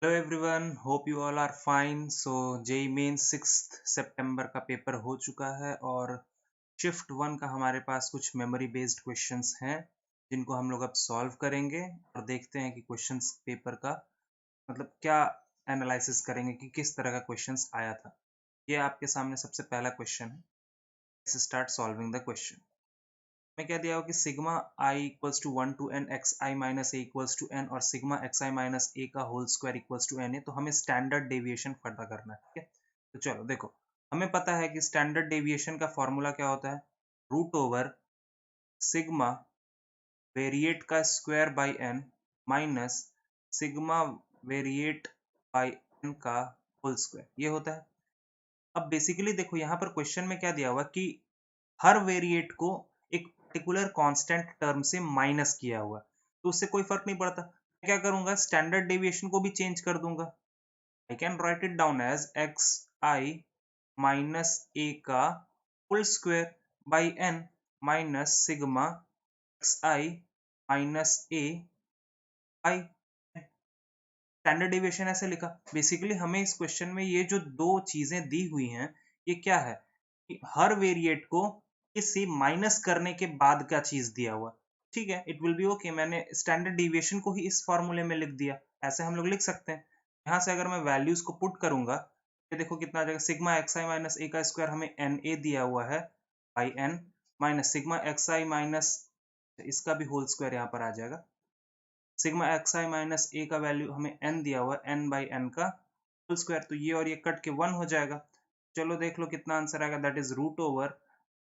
Hello everyone, hope you all are fine. So JEE Main 6 सितंबर का paper हो चुका है और शिफ्ट 1 का हमारे पास कुछ मेमोरी बेस्ड क्वेश्चंस हैं जिनको हम लोग अब सॉल्व करेंगे और देखते हैं कि क्वेश्चंस पेपर का मतलब क्या एनालिसिस करेंगे कि किस तरह का क्वेश्चंस आया था। ये आपके सामने सबसे पहला क्वेश्चन है। Let's start solving the question. में क्या दिया हुआ कि sigma I equals to 1 to N X I minus A equals to N और sigma X I minus A का whole square equals to N है। तो हमें स्टैंडर्ड डेविएशन पता करना है। ठीक है, तो चलो देखो, हमें पता है कि स्टैंडर्ड डेविएशन का फॉर्मूला क्या होता है, रूट ओवर सिग्मा वेरिएट का square by N minus sigma variate by N का होल स्क्वायर, ये होता है। अब बेसिकली देखो यहाँ पर क्वेश्चन में क्या दिया हुआ कि हर वेरिएट को एक पर्टिकुलर कांस्टेंट टर्म से माइनस किया हुआ, तो उससे कोई फर्क नहीं पड़ता। मैं क्या करूंगा, स्टैंडर्ड डेविएशन को भी चेंज कर दूंगा। I can write it down as X I minus A का whole square by N minus sigma X I minus A I. Standard deviation ऐसे लिखा। बेसिकली हमें इस क्वेश्चन में ये जो दो चीजें दी हुई हैं, ये क्या है कि हर वेरिएट को इससे माइनस करने के बाद का चीज दिया हुआ। ठीक है, इट विल बी ओके। मैंने स्टैंडर्ड डेविएशन को ही इस फॉर्मूले में लिख दिया, ऐसे हम लोग लिख सकते हैं। यहाँ से अगर मैं वैल्यूज को पुट करूंगा, ये देखो कितना आ जाएगा, sigma X I minus A का स्क्वायर हमें एन ए दिया हुआ है by N minus sigma X I minus इसका भी होल स्क्वायर यहाँ पर आ जाएगा। Sigma X I minus A का वैल्यू हमें एन दिया हुआ है, एन बाई एन का होल स्क्वायर, तो ये और ये कट के 1 हो जाएगा। चलो देख लो कितना आंसर आएगा, दैट इज रूट ओवर,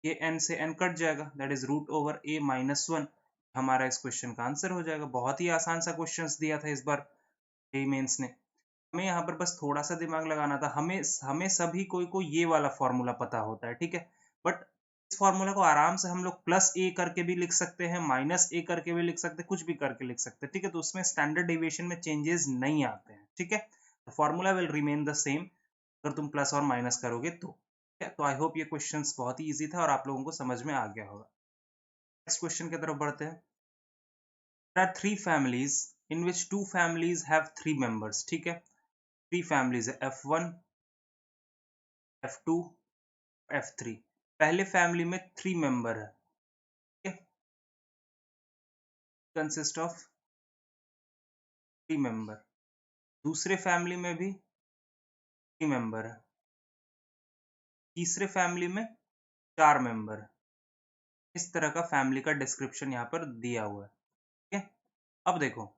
ये एन से एन कट जाएगा, that is root over A minus 1। हमारा इस क्वेश्चन का आंसर हो जाएगा। बहुत ही आसान सा क्वेश्चन दिया था इस बार जेईई मेंस ने। हमें यहाँ पर बस थोड़ा सा दिमाग लगाना था। हमें हमें सभी कोई को ये वाला फॉर्मूला पता होता है, ठीक है। बट इस फॉर्मूला को आराम से हम लोग प्लस ए करके भी लिख सकते हैं, माइनस ए करके भी लिख सकते हैं, कुछ भी करके लिख सकते हैं, ठीक है। तो उसमें स्टैंडर्ड डेविएशन में चेंजेस नहीं आते हैं, ठीक है। Formula will remain the same अगर तुम प्लस और माइनस करोगे तो, ठीक है। तो आई होप ये क्वेश्चन बहुत ही ईजी था और आप लोगों को समझ में आ गया होगा। नेक्स्ट क्वेश्चन की तरफ बढ़ते हैं। There are three families in which two families have three members, ठीक है। थ्री फैमिलीज है, F1, F2, F3। पहले फैमिली में 3 मेंबर है, ठीक है, कंसिस्ट ऑफ 3 मेंबर। दूसरे फैमिली में भी 3 मेंबर है, तीसरे फैमिली में 4 मेंबर है। इस तरह का फैमिली का डिस्क्रिप्शन यहाँ पर दिया हुआ है, ठीक है। अब देखो,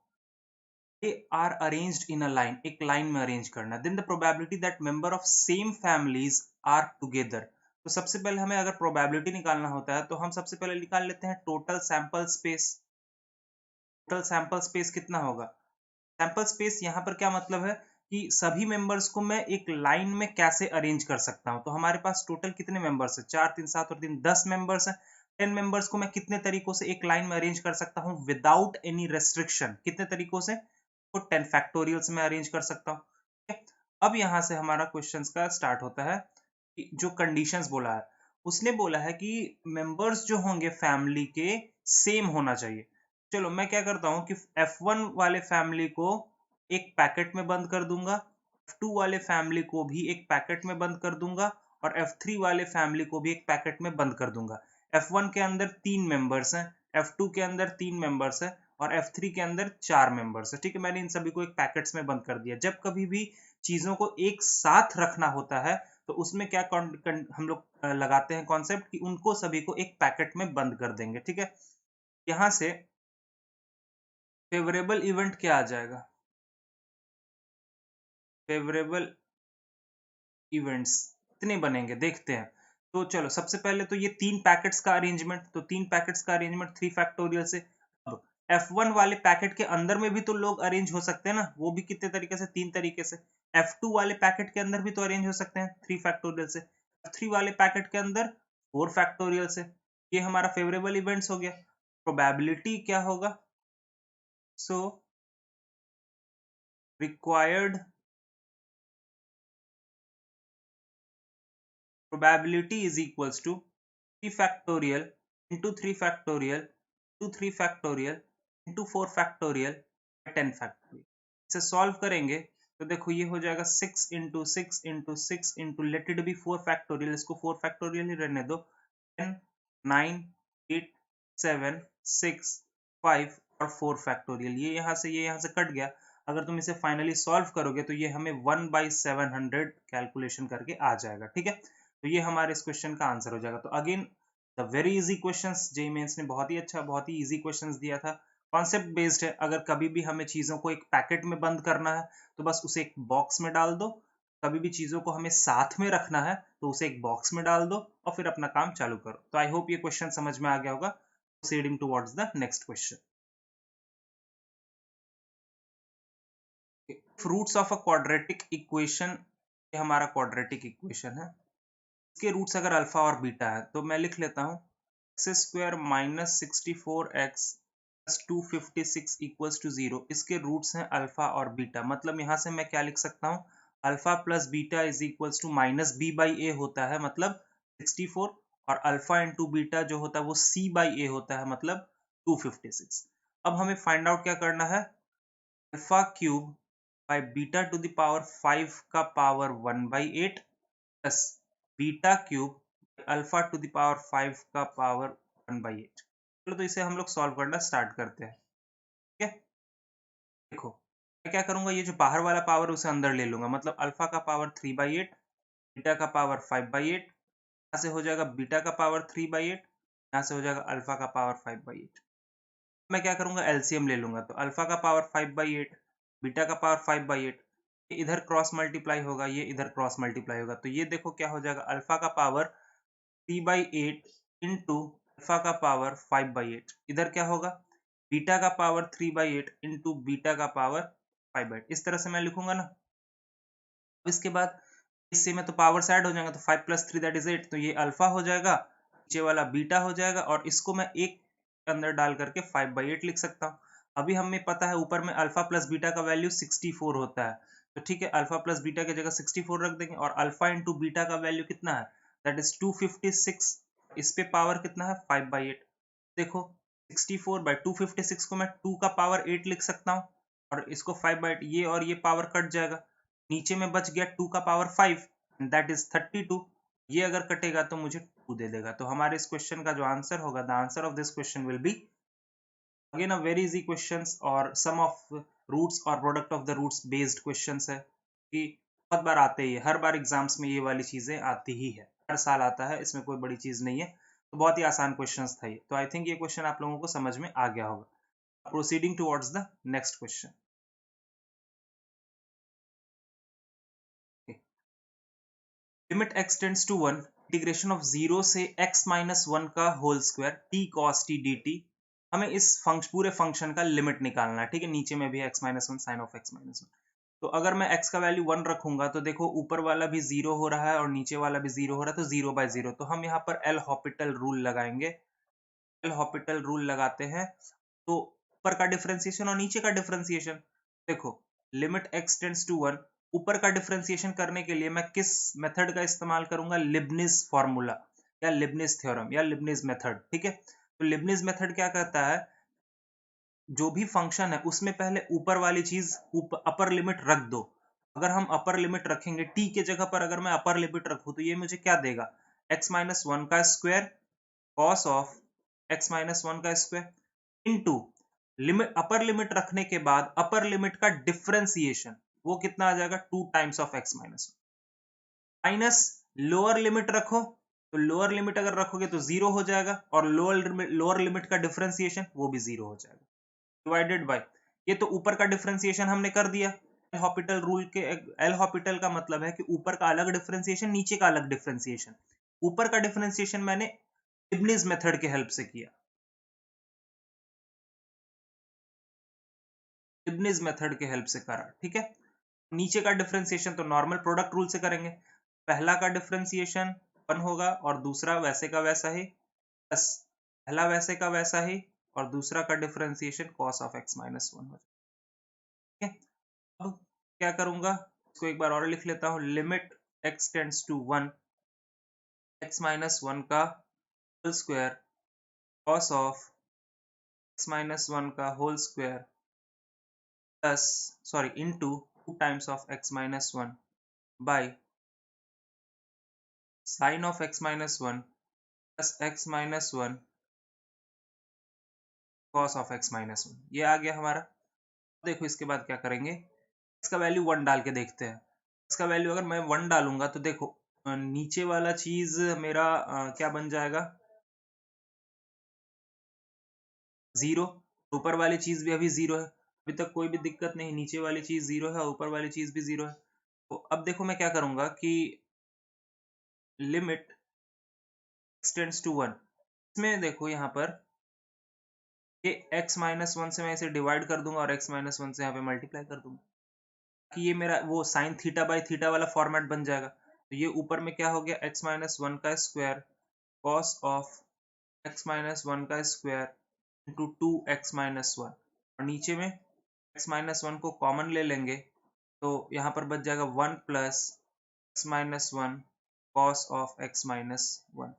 they are arranged in a line, एक लाइन में अरेंज करना, then the probability that member of same families are together। तो सबसे पहले हमें अगर प्रोबेबिलिटी निकालना होता है तो हम सबसे पहले निकाल लेते हैं total sample space. Total sample space कितना होगा, सैंपल स्पेस यहाँ पर क्या मतलब है कि सभी मेंबर्स को मैं एक लाइन में कैसे अरेंज कर सकता हूँ। तो हमारे पास टोटल कितने मेंबर्स है, 4 3 7 और 3 10 मेंबर्स हैं। 10 मेंबर्स को मैं कितने तरीकों से एक लाइन में अरेंज कर सकता हूँ विदाउट एनी रेस्ट्रिक्शन, कितने तरीकों से, तो 10 फैक्टोरियल्स में अरेंज कर सकता हूँ, ठीक है। अब यहाँ से हमारा क्वेश्चंस का स्टार्ट होता है कि जो कंडीशंस बोला है, उसने बोला है कि मेंबर्स जो होंगे फैमिली के सेम होना चाहिए। चलो मैं क्या करता हूँ कि F1 वाले फैमिली को एक पैकेट में बंद कर दूंगा, F2 वाले फैमिली को भी एक पैकेट में बंद कर दूंगा और F3 वाले फैमिली को भी एक पैकेट में बंद कर दूंगा। F1 के अंदर 3 मेंबर्स हैं, F2 के अंदर 3 मेंबर्स हैं और F3 के अंदर 4 मेंबर्स हैं, ठीक है। मैंने इन सभी को एक पैकेट्स में बंद कर दिया। जब कभी भी चीजों को एक साथ रखना होता है तो उसमें क्या हम लोग लगाते हैं कॉन्सेप्ट कि उनको सभी को एक पैकेट में बंद कर देंगे, ठीक है। यहां से फेवरेबल इवेंट क्या आ जाएगा, फेवरेबल इवेंट्स कितने बनेंगे देखते हैं। तो चलो सबसे पहले तो ये 3 पैकेट्स का अरेंजमेंट, तो 3 पैकेट्स का अरेंजमेंट 3 फैक्टोरियल से। अब F1 वाले पैकेट के अंदर में भी तो लोग अरेंज हो सकते हैं ना, वो भी कितने तरीके से, 3 तरीके से। F2 वाले पैकेट के अंदर भी तो अरेंज हो सकते हैं 3 फैक्टोरियल से। F3 वाले पैकेट के अंदर 4 फैक्टोरियल से। ये हमारा फेवरेबल इवेंट्स हो गया। प्रोबेबिलिटी क्या होगा, so required probability is equals to 3 factorial into 3 factorial into 3 factorial into 4 factorial 10 factorial। इसे सॉल्व करेंगे तो देखो ये हो जाएगा 6 into 6 into 6 into let it be 4 factorial, इसको 4 फैक्टोरियल ही रहने दो। 10 9 8 7 6 5 और 4 फैक्टोरियल, ये यहाँ से कट गया। अगर तुम इसे फाइनली सॉल्व करोगे तो ये हमें 1/700 कैलकुलेशन करके आ जाएगा। ठीक है, तो ये हमारे इस क्वेश्चन का आंसर हो जाएगा। तो again the very easy questions, JEE mains ने बहुत ही अच्छा, बहुत ही इजी क्वेश्चंस दिया था। कॉन्सेप्ट बेस्ड है। अगर कभी भी हमें चीजों को एक पैकेट में बंद करना है तो बस उसे एक बॉक्स में डाल दो, कभी भी चीजों को हमें साथ में रखना है तो उसे एक बॉक्स में डाल दो और फिर अपना काम चालू करो। तो आई होप ये क्वेश्चन समझ में आ गया होगा। Proceeding towards the next question. Roots of a quadratic equation, ये हमारा क्वाड्रेटिक इक्वेशन है। इसके रूट्स अगर अल्फा और बीटा है तो मैं लिख लेता हूँ x² minus 64x plus 256 equals to 0। इसके रूट्स हैं अल्फा और बीटा। मतलब यहाँ से मैं क्या लिख सकता हूँ, alpha plus beta is equals to minus B by A होता है, मतलब 64, और अल्फा इंटू बीटा जो होता है वो सी बाई ए होता है, मतलब 256। अब हमें फाइंड आउट क्या करना है, alpha cube by beta two the power 5 का power 1/8 plus beta cube alpha two the power 5 का पावर 1/8। चलो तो इसे हम लोग सॉल्व करना स्टार्ट करते हैं। ठीक है, देखो मैं क्या करूंगा, ये जो बाहर वाला पावर उसे अंदर ले लूंगा, मतलब अल्फा का पावर 3/8, बीटा का पावर 5/8, यहाँ से हो जाएगा बीटा का पावर 3/8, यहाँ से हो जाएगा अल्फा का पावर 5/8। मैं क्या करूंगा, एलसीएम ले लूंगा, तो अल्फा का पावर 5/8, बीटा का पावर 5/8, ये इधर क्रॉस मल्टीप्लाई होगा, ये इधर क्रॉस मल्टीप्लाई होगा, तो ये देखो क्या हो जाएगा, अल्फा का पावर 3/8 इंटू अल्फा का पावर 5/8, इधर क्या होगा, बीटा का पावर 3/8 इंटू बीटा का पावर 5/8। इस तरह से मैं लिखूंगा ना। अब इसके बाद इससे में तो पावर्स ऐड हो जाएंगे, तो 5 प्लस 3 दैट इज 8, तो ये अल्फा हो जाएगा, नीचे वाला बीटा हो जाएगा, और इसको मैं एक अंदर डाल करके 5/8 लिख सकता हूँ। अभी हमें पता है ऊपर में अल्फा प्लस बीटा का वैल्यू 64 होता है, तो ठीक है, अल्फा प्लस बीटा की जगह 64 रख देंगे, और अल्फा इंटू बीटा का वैल्यू कितना है, दैट इज 256। इस पे पावर कितना है, 5/8। देखो 64/256 को मैं 2 का पावर 8 लिख सकता हूँ, और इसको 5/8, ये और ये पावर कट जाएगा, नीचे में बच गया 2 का पावर 5, दैट इज 32। ये अगर कटेगा तो मुझे 2 दे देगा। तो हमारे इस क्वेश्चन का जो आंसर होगा, the answer of this question will be, again a very easy questions, और सम ऑफ रूट्स और product of the roots based questions है, कि बहुत बार आते ही है, हर बार एग्जाम्स में ये वाली चीजें आती ही है, हर साल आता है, इसमें कोई बड़ी चीज नहीं है। तो बहुत ही आसान क्वेश्चंस था ये। तो आई थिंक ये क्वेश्चन आप लोगों को समझ में आ गया होगा। Proceeding towards the next question. Limit x tends to 1, integration of 0 से x माइनस 1 का whole square t cos t dt। हमें इस पूरे फंक्शन का लिमिट निकालना है। ठीक है, नीचे में भी है x minus 1 sine of x minus 1। तो अगर मैं x का वैल्यू 1 रखूंगा तो देखो ऊपर वाला भी 0 हो रहा है और नीचे वाला भी 0 हो रहा है, तो 0/0। तो हम यहाँ पर एल हॉपिटल रूल लगाएंगे। एल हॉपिटल रूल लगाते हैं, तो ऊपर का डिफरेंशिएशन और नीचे का डिफरेंशिएशन, देखो लिमिट x टेंड्स टू 1, ऊपर का डिफरेंशिएशन करने के लिए मैं किस मेथड का इस्तेमाल करूंगा, लिबनिज फॉर्मूला या लिबनिज थ्योरम या लिबनिज मेथड। ठीक है, तो लिबनिज मेथड क्या कहता है, जो भी फंक्शन है उसमें पहले ऊपर वाली चीज अपर लिमिट रख दो। अगर हम अपर लिमिट रखेंगे t के जगह पर, अगर मैं अपर लिमिट रखूं तो ये मुझे क्या देगा, x माइनस 1 का square cos of x minus 1 का square into limit, upper limit रखने के बाद अपर लिमिट का डिफरेंशिएशन, वो कितना आ जाएगा, 2 times of x minus minus lower limit रखो, तो लोअर लिमिट अगर रखोगे तो 0 हो जाएगा, और लोअर लिमिट का डिफरेंशिएशन वो भी 0 हो जाएगा, डिवाइडेड बाय, ये तो ऊपर का डिफरेंशिएशन हमने कर दिया। एल हॉपिटल रूल के, एल हॉपिटल का मतलब है कि ऊपर का अलग डिफरेंशिएशन, नीचे का अलग डिफरेंशिएशन। ऊपर का डिफरेंशिएशन मैंने लिबनिज मेथड के हेल्प से किया, लिबनिज मेथड के हेल्प से करा। ठीक है, नीचे का डिफरेंशिएशन तो नॉर्मल प्रोडक्ट रूल से करेंगे। पहला का डिफरेंशिएशन 1 होगा और दूसरा वैसे का वैसा ही, प्लस पहला वैसे का वैसा ही और दूसरा का differentiation cos of x minus 1 हो। ठीक है, अब क्या करूंगा, इसको एक बार और लिख लेता हूं, limit x tends to 1, x minus 1 का whole square cos of x minus 1 का whole square plus, sorry, into 2 times of x minus 1 by sin of x minus 1 plus x minus 1 cos of x minus 1। ये आ गया हमारा। देखो इसके बाद क्या करेंगे, इसका वैल्यू 1 डाल के देखते हैं। इसका वैल्यू अगर मैं 1 डालूंगा तो देखो नीचे वाला चीज मेरा क्या बन जाएगा, 0। ऊपर वाली चीज भी अभी 0 है, अभी तक कोई भी दिक्कत नहीं, नीचे वाली चीज 0 है, ऊपर वाली चीज भी 0 है। तो अब देखो मैं क्या करूंगा कि लिमिट x टेंड्स टू 1, इसमें देखो यहाँ पर ये x माइनस 1 से मैं इसे डिवाइड कर दूंगा और x माइनस 1 से यहाँ पे मल्टीप्लाई कर दूंगा कि ये मेरा वो साइन थीटा बाई थीटा वाला फॉर्मेट बन जाएगा। तो ये ऊपर में क्या हो गया, x माइनस 1 का square cos of x minus 1 का स्क्वायर इंटू 2x माइनस 1, और नीचे में x माइनस 1 को कॉमन ले लेंगे तो यहाँ पर बच जाएगा 1 plus x minus 1 cos of x minus 1।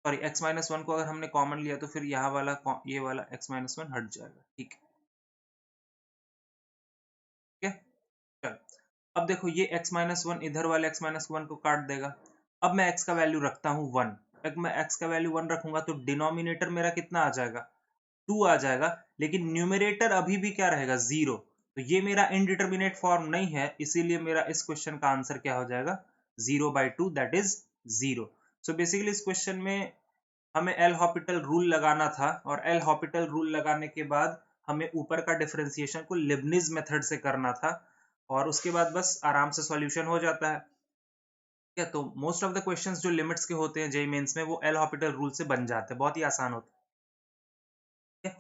Sorry, x minus 1 को अगर हमने कॉमन लिया तो फिर यहाँ वाला ये वाला x माइनस 1 हट जाएगा। ठीक है, चल अब देखो ये x माइनस 1 इधर वाले x माइनस 1 को काट देगा। अब मैं x का वैल्यू रखता हूँ 1। अगर मैं x का वैल्यू 1 रखूंगा तो डिनोमिनेटर मेरा कितना आ जाएगा, 2 आ जाएगा, लेकिन न्यूमरेटर अभी भी क्या रहेगा, 0। तो ये मेरा इनडिटर्मिनेट फॉर्म नहीं है, इसीलिए मेरा इस क्वेश्चन का आंसर क्या हो जाएगा, 0/2 दैट इज 0। सो बेसिकली इस क्वेश्चन में हमें एल हॉपिटल रूल लगाना था, और एल हॉपिटल रूल लगाने के बाद हमें ऊपर का डिफरेंशिएशन को लिबनिज मेथड से करना था, और उसके बाद बस आराम से सॉल्यूशन हो जाता है। क्या तो मोस्ट ऑफ द क्वेश्चंस जो लिमिट्स के होते हैं जेईई मेंस में वो एल हॉपिटल रूल से बन जाते हैं, बहुत ही आसान होता है।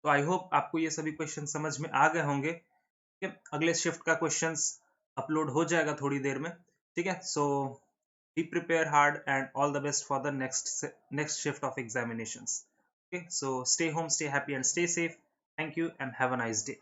तो आई होप आपको ये सभी क्वेश्चन समझ में आ गए होंगे। ठीक है, अगले शिफ्ट का क्वेश्चंस अपलोड हो जाएगा थोड़ी देर में। ठीक है, so be prepare hard and all the best for the next shift of examinations. Okay, so stay home, stay happy and stay safe. Thank you and have a nice day.